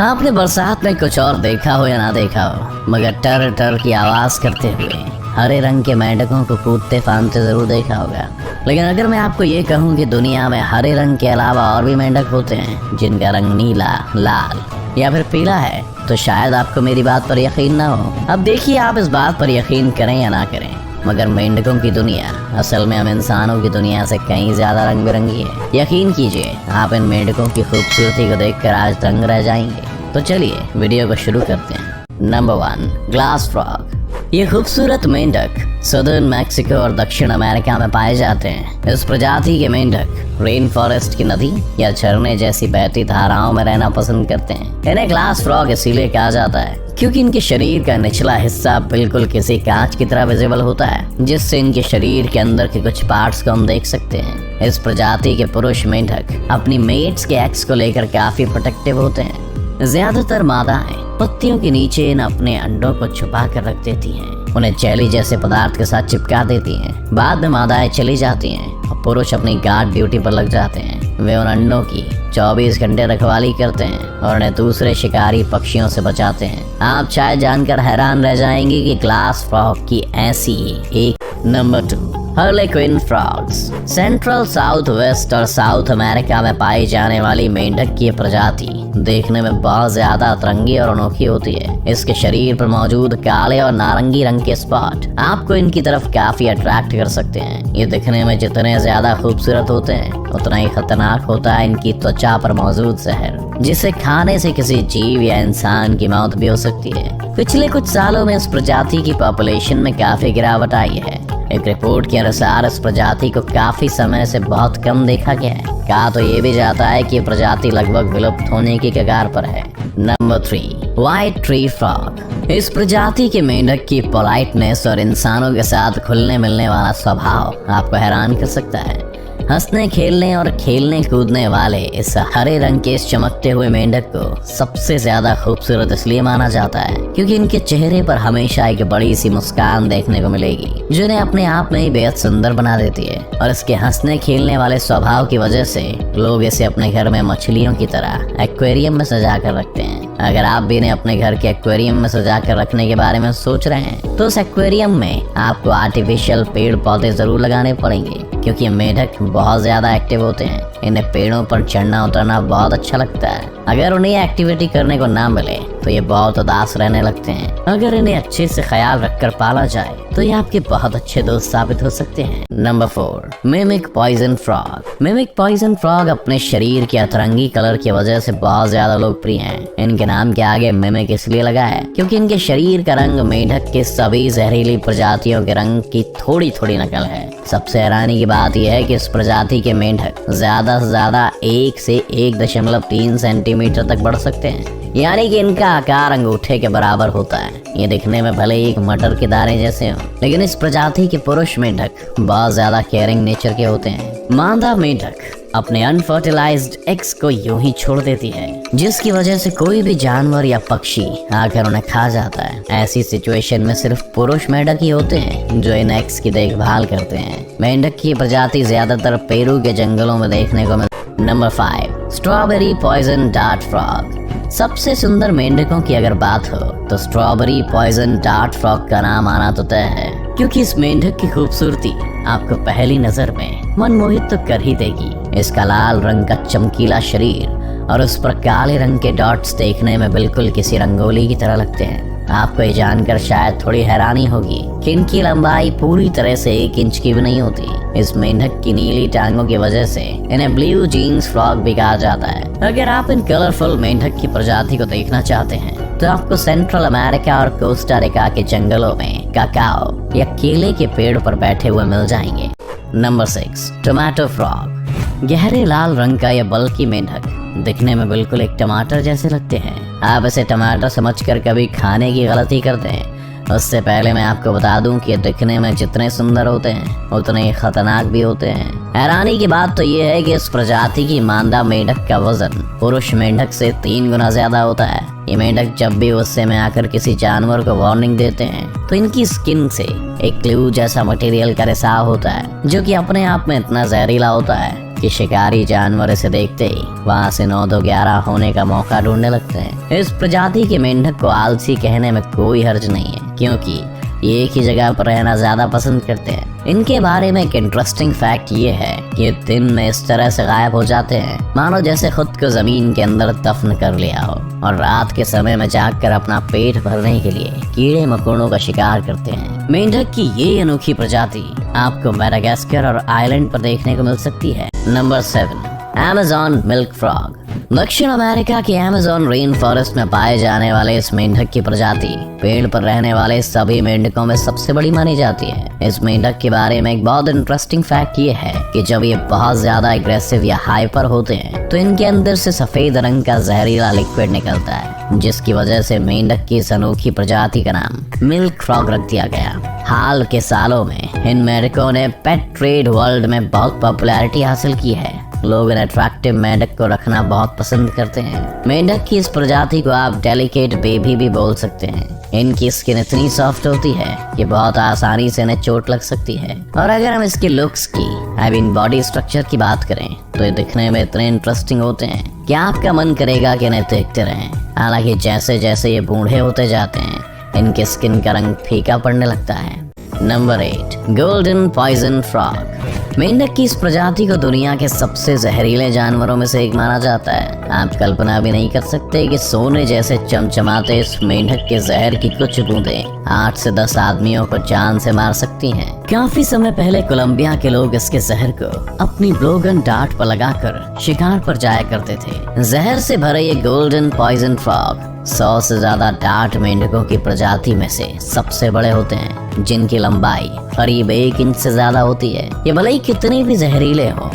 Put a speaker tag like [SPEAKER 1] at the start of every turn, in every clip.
[SPEAKER 1] आपने बरसात में कुछ और देखा हो या ना देखा हो, मगर टर टर की आवाज करते हुए हरे रंग के मेंढकों को कूदते फांदते जरूर देखा होगा। लेकिन अगर मैं आपको ये कहूँ कि दुनिया में हरे रंग के अलावा और भी मेंढक होते हैं जिनका रंग नीला, लाल या फिर पीला है, तो शायद आपको मेरी बात पर यकीन ना हो। अब देखिए, आप इस बात पर यकीन करें या ना करें, मगर मेंढकों की दुनिया असल में हम इंसानों की दुनिया से कहीं ज्यादा रंग बिरंगी है। यकीन कीजिए, आप इन मेंढकों की खूबसूरती को देखकर आज दंग रह जाएंगे। तो चलिए वीडियो को शुरू करते हैं। Number 1, glass frog. ये खूबसूरत मेंढक सदर्न मैक्सिको और दक्षिण अमेरिका में पाए जाते हैं। इस प्रजाति के मेंढक रेन फॉरेस्ट की नदी या झरने जैसी बहती धाराओं में रहना पसंद करते हैं। इन्हें ग्लास फ्रॉग इसलिए कहा जाता है क्योंकि इनके शरीर का निचला हिस्सा बिल्कुल किसी कांच की तरह विजिबल होता है, जिससे इनके शरीर के अंदर के कुछ पार्ट्स को हम देख सकते हैं। इस प्रजाति के पुरुष मेंढक अपनी मेट्स के एक्स को लेकर काफी प्रोटेक्टिव होते हैं। ज्यादातर मादाएं पत्तियों के नीचे इन अपने अंडों को छुपा कर रख देती हैं, उन्हें चेली जैसे पदार्थ के साथ चिपका देती हैं। बाद में मादाएं चली जाती हैं और पुरुष अपनी गार्ड ड्यूटी पर लग जाते हैं। वे उन अंडों की 24 घंटे रखवाली करते हैं और उन्हें दूसरे शिकारी पक्षियों से बचाते हैं। आप शायद जानकर हैरान रह जाएंगे कि ग्लास फ्रॉग की ऐसी एक। Number 2, harlequin frogs. Central, south west और साउथ अमेरिका में पाई जाने वाली मेंढक की प्रजाति देखने में बहुत ज्यादा अतरंगी और अनोखी होती है। इसके शरीर पर मौजूद काले और नारंगी रंग के स्पॉट आपको इनकी तरफ काफी अट्रैक्ट कर सकते हैं। ये दिखने में जितने ज्यादा खूबसूरत होते हैं, उतना ही खतरनाक होता है इनकी त्वचा पर मौजूद जहर, जिसे खाने से किसी जीव या इंसान की मौत भी हो सकती है। पिछले कुछ सालों में इस प्रजाति की पॉपुलेशन में काफी गिरावट आई है। एक रिपोर्ट के अनुसार इस प्रजाति को काफी समय से बहुत कम देखा गया है। कहा तो ये भी जाता है कि ये प्रजाति लगभग विलुप्त होने की कगार पर है। Number 3, white tree frog. इस प्रजाति के मेंढक की पोलाइटनेस और इंसानों के साथ घुलने मिलने वाला स्वभाव आपको हैरान कर सकता है। हंसने, खेलने और खेलने कूदने वाले इस हरे रंग के इस चमकते हुए मेंढक को सबसे ज्यादा खूबसूरत इसलिए माना जाता है क्योंकि इनके चेहरे पर हमेशा एक बड़ी सी मुस्कान देखने को मिलेगी, जो इन्हें अपने आप में ही बेहद सुंदर बना देती है। और इसके हंसने खेलने वाले स्वभाव की वजह से लोग इसे अपने घर में मछलियों की तरह एक्वेरियम में सजा कर रखते हैं। अगर आप भी इन्हें अपने घर के एक्वेरियम में सजा कर रखने के बारे में सोच रहे हैं, तो उस एक्वेरियम में आपको आर्टिफिशियल पेड़ पौधे जरूर लगाने पड़ेंगे, क्योंकि ये मेंढक बहुत ज्यादा एक्टिव होते हैं। इन्हें पेड़ों पर चढ़ना उतरना बहुत अच्छा लगता है। अगर उन्हें एक्टिविटी करने को ना मिले तो ये बहुत उदास रहने लगते हैं। अगर इन्हें अच्छे से ख्याल रखकर पाला जाए तो ये आपके बहुत अच्छे दोस्त साबित हो सकते हैं। Number 4, mimic poison frog. Mimic poison frog अपने शरीर के अतरंगी कलर की वजह से बहुत ज्यादा लोकप्रिय हैं। इनके नाम के आगे मिमिक इसलिए लगा है क्योंकि इनके शरीर का रंग मेंढक के सभी जहरीली प्रजातियों के रंग की थोड़ी थोड़ी नकल है। सबसे हैरानी की बात यह है कि इस प्रजाति के मेंढक ज्यादा से ज्यादा 1 से 1.3 सेंटीमीटर तक बढ़ सकते हैं, यानी कि इनका आकार अंगूठे के बराबर होता है। ये दिखने में भले ही एक मटर के दाने जैसे हो, लेकिन इस प्रजाति के पुरुष मेंढक बहुत ज्यादा केयरिंग नेचर के होते हैं। मादा मेंढक अपने अनफर्टिलाइज्ड एग्स को यूं ही छोड़ देती है, जिसकी वजह से कोई भी जानवर या पक्षी आकर उन्हें खा जाता है। ऐसी सिचुएशन में सिर्फ पुरुष मेंढक ही होते हैं जो इन एग्स की देखभाल करते हैं। मेंढक की प्रजाति ज्यादातर पेरू के जंगलों में देखने को मिलती है। Number 5, strawberry poison dart frog. सबसे सुंदर मेंढकों की अगर बात हो तो स्ट्रॉबेरी पॉइजन डार्ट फ्रॉग का नाम आना तो तय है, क्योंकि इस मेंढक की खूबसूरती आपको पहली नजर में मनमोहित तो कर ही देगी। इसका लाल रंग का चमकीला शरीर और उस पर काले रंग के डॉट्स देखने में बिल्कुल किसी रंगोली की तरह लगते हैं। आपको ये जानकर शायद थोड़ी हैरानी होगी कि इनकी लंबाई पूरी तरह से 1 इंच की भी नहीं होती। इस मेंढक की नीली टांगों की वजह से इन्हें ब्लू जीन्स फ्रॉग भी कहा जाता है। अगर आप इन कलरफुल मेंढक की प्रजाति को देखना चाहते हैं तो आपको सेंट्रल अमेरिका और कोस्टा रिका के जंगलों में काकाओ या केले के पेड़ पर बैठे हुए मिल जाएंगे। Number 6, tomato frog. गहरे लाल रंग का यह बल्कि मेंढक दिखने में बिल्कुल एक टमाटर जैसे लगते हैं। आप इसे टमाटर समझकर कभी खाने की गलती करते हैं। उससे पहले मैं आपको बता दूं कि दिखने में जितने सुंदर होते हैं उतने ही खतरनाक भी होते हैं। हैरानी की बात तो ये है कि इस प्रजाति की मादा मेंढक का वजन पुरुष मेंढक से 3 गुना ज्यादा होता है। ये मेंढक जब भी गुस्से में आकर किसी जानवर को वार्निंग देते हैं तो इनकी स्किन से एक क्लू जैसा मटेरियल का रिसाव होता है, जो कि अपने आप में इतना जहरीला होता है कि शिकारी जानवर इसे देखते ही वहाँ से 9-2-11 होने का मौका ढूंढने लगते हैं। इस प्रजाति के मेंढक को आलसी कहने में कोई हर्ज नहीं है, क्योंकि ये एक ही जगह पर रहना ज्यादा पसंद करते हैं। इनके बारे में एक इंटरेस्टिंग फैक्ट ये है कि ये दिन में इस तरह से गायब हो जाते हैं मानो जैसे खुद को जमीन के अंदर दफन कर लिया हो, और रात के समय में जागकर अपना पेट भरने के लिए कीड़े मकोड़ों का शिकार करते हैं। मेंढक की ये अनोखी प्रजाति आपको मैडागास्कर और आइलैंड पर देखने को मिल सकती है। Number 7, Amazon milk frog. दक्षिण अमेरिका के अमेज़न रेन फॉरेस्ट में पाए जाने वाले इस मेंढक की प्रजाति पेड़ पर रहने वाले सभी मेंढकों में सबसे बड़ी मानी जाती है। इस मेंढक के बारे में एक बहुत इंटरेस्टिंग फैक्ट ये है कि जब ये बहुत ज्यादा एग्रेसिव या हाइपर होते हैं तो इनके अंदर से सफेद रंग का जहरीला लिक्विड निकलता है, जिसकी वजह से मेंढक की इस अनोखी प्रजाति का नाम मिल्क फ्रॉग रख दिया गया। हाल के सालों में इन मेंढकों ने पेट ट्रेड वर्ल्ड में बहुत पॉपुलैरिटी हासिल की है। लोग इन अट्रैक्टिव मेंढक को रखना बहुत पसंद करते हैं। मेंढक की इस प्रजाति को आप डेलिकेट बेबी भी बोल सकते हैं। इनकी स्किन इतनी सॉफ्ट होती है कि बहुत आसानी से इन्हें चोट लग सकती है। और अगर हम इसकी लुक्स की बॉडी स्ट्रक्चर की बात करें तो ये दिखने में इतने इंटरेस्टिंग होते हैं कि आपका मन करेगा कि इन्हें देखते रहें। हालांकि जैसे जैसे ये बूढ़े होते जाते हैं इनके स्किन का रंग फीका पड़ने लगता है। Number 8, golden poison frog. मेंढक की इस प्रजाति को दुनिया के सबसे जहरीले जानवरों में से एक माना जाता है। आप कल्पना भी नहीं कर सकते कि सोने जैसे चमचमाते इस मेंढक के जहर की कुछ बूंदें 8 से 10 आदमियों को जान से मार सकती हैं। काफी समय पहले कोलंबिया के लोग इसके जहर को अपनी ब्लोगन डार्ट पर लगाकर शिकार पर जाया करते थे। जहर से भरे ये गोल्डन पॉइजन फ्रॉग 100 से ज्यादा डार्ट मेंढकों की प्रजाति में से सबसे बड़े होते हैं, जिनकी लंबाई करीब 1 इंच से ज्यादा होती है। ये भले ही कितने भी जहरीले हो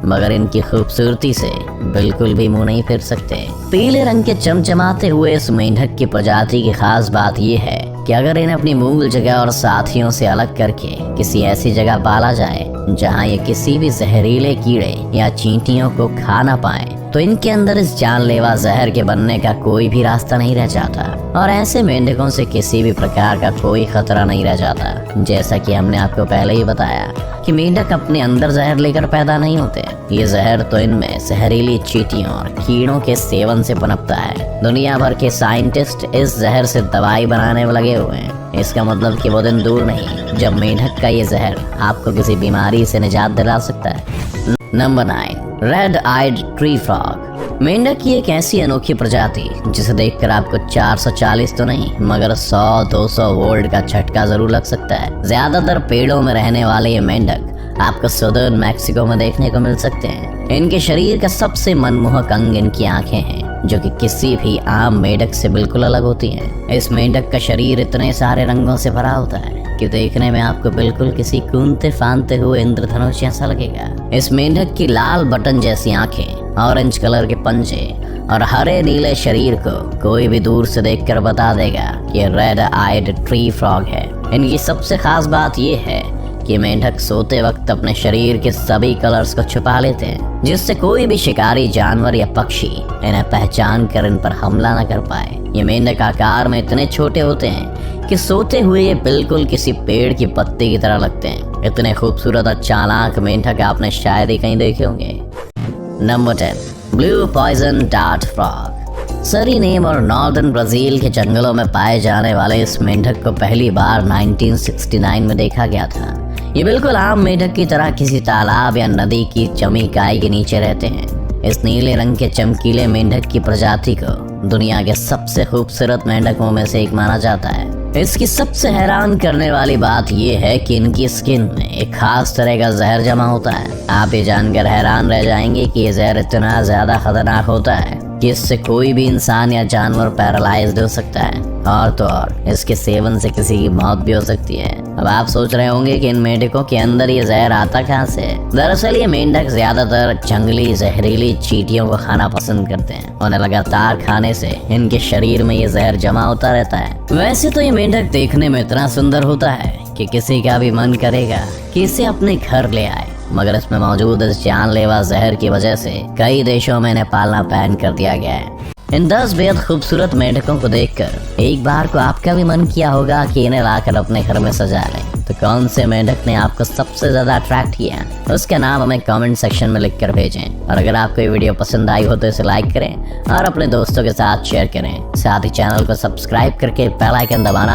[SPEAKER 1] मगर इनकी खूबसूरती से बिल्कुल भी मुंह नहीं फेर सकते। पीले रंग के चमचमाते हुए इस मेंढक की प्रजाति की खास बात यह है कि अगर इन्हें अपनी मूल जगह और साथियों से अलग करके किसी ऐसी जगह पाला जाए जहां ये किसी भी जहरीले कीड़े या चींटियों को खा ना पाए तो इनके अंदर इस जानलेवा जहर के बनने का कोई भी रास्ता नहीं रह जाता और ऐसे मेंढकों से किसी भी प्रकार का कोई खतरा नहीं रह जाता। जैसा कि हमने आपको पहले ही बताया कि मेंढक अपने अंदर जहर लेकर पैदा नहीं होते, ये जहर तो इनमें जहरीली चींटियों और कीड़ों के सेवन से पनपता है। दुनिया भर के साइंटिस्ट इस जहर से दवाई बनाने में लगे हुए हैं। इसका मतलब कि वो दिन दूर नहीं जब मेंढक का ये जहर आपको किसी बीमारी से निजात दिला सकता है। Number 9, red eyed tree frog. मेंढक की एक ऐसी अनोखी प्रजाति जिसे देखकर आपको 440 तो नहीं मगर 100-200 वोल्ट का झटका जरूर लग सकता है। ज्यादातर पेड़ों में रहने वाले ये मेंढक आपको सदर्न मैक्सिको में देखने को मिल सकते हैं। इनके शरीर का सबसे मनमोहक अंग इनकी आंखें हैं, जो कि किसी भी आम मेंढक से बिल्कुल अलग होती हैं। इस मेंढक का शरीर इतने सारे रंगों से भरा होता है कि देखने में आपको बिल्कुल किसी कूदते फांदते हुए इंद्रधनुष जैसा लगेगा। इस मेंढक की लाल बटन जैसी आंखें, ऑरेंज कलर के पंजे और हरे नीले शरीर को कोई भी दूर से देखकर बता देगा कि ये रेड आइड ट्री फ्रॉग है। इनकी सबसे खास बात ये है कि मेंढक सोते वक्त अपने शरीर के सभी कलर्स को छुपा लेते हैं, जिससे कोई भी शिकारी जानवर या पक्षी इन्हें पहचान कर इन पर हमला न कर पाए। ये मेंढक आकार में इतने छोटे होते हैं कि सोते हुए ये बिल्कुल किसी पेड़ की पत्ती की तरह लगते हैं। इतने खूबसूरत और चालाक मेंढक आपने शायद ही कहीं देखे होंगे। Number 10, blue poison dart frog. Suriname और नॉर्दर्न ब्राजील के जंगलों में पाए जाने वाले इस मेंढक को पहली बार 1969 में देखा गया था। ये बिल्कुल आम मेंढक की तरह किसी तालाब या नदी की जमी काई के नीचे रहते हैं। इस नीले रंग के चमकीले मेंढक की प्रजाति को दुनिया के सबसे खूबसूरत मेंढकों में से एक माना जाता है। इसकी सबसे हैरान करने वाली बात यह है कि इनकी स्किन में एक खास तरह का जहर जमा होता है। आप ये जानकर हैरान रह जाएंगे कि ये जहर इतना ज्यादा खतरनाक होता है कि इससे कोई भी इंसान या जानवर पैरालाइज्ड हो सकता है, और तो और इसके सेवन से किसी की मौत भी हो सकती है। अब आप सोच रहे होंगे कि इन मेंढकों के अंदर ये जहर आता कहाँ से? दरअसल ये मेंढक ज्यादातर जंगली जहरीली चींटियों को खाना पसंद करते हैं। उन्हें लगातार खाने से इनके शरीर में ये जहर जमा होता रहता है। वैसे तो ये मेंढक देखने में इतना सुंदर होता है कि किसी का भी मन करेगा कि इसे अपने घर ले आए, मगर इसमें मौजूद इस जानलेवा जहर की वजह से कई देशों में इन्हें पालना बैन कर दिया गया है। इन 10 बेहद खूबसूरत मेंढकों को देखकर एक बार को आपका भी मन किया होगा कि इन्हें लाकर अपने घर में सजा लें। तो कौन से मेंढक ने आपको सबसे ज्यादा अट्रैक्ट किया, उसका नाम हमें कमेंट सेक्शन में लिख कर भेजें। और अगर आपको ये वीडियो पसंद आई हो तो इसे लाइक करें और अपने दोस्तों के साथ शेयर करें। साथ ही चैनल को सब्सक्राइब करके बेल आइकन दबाना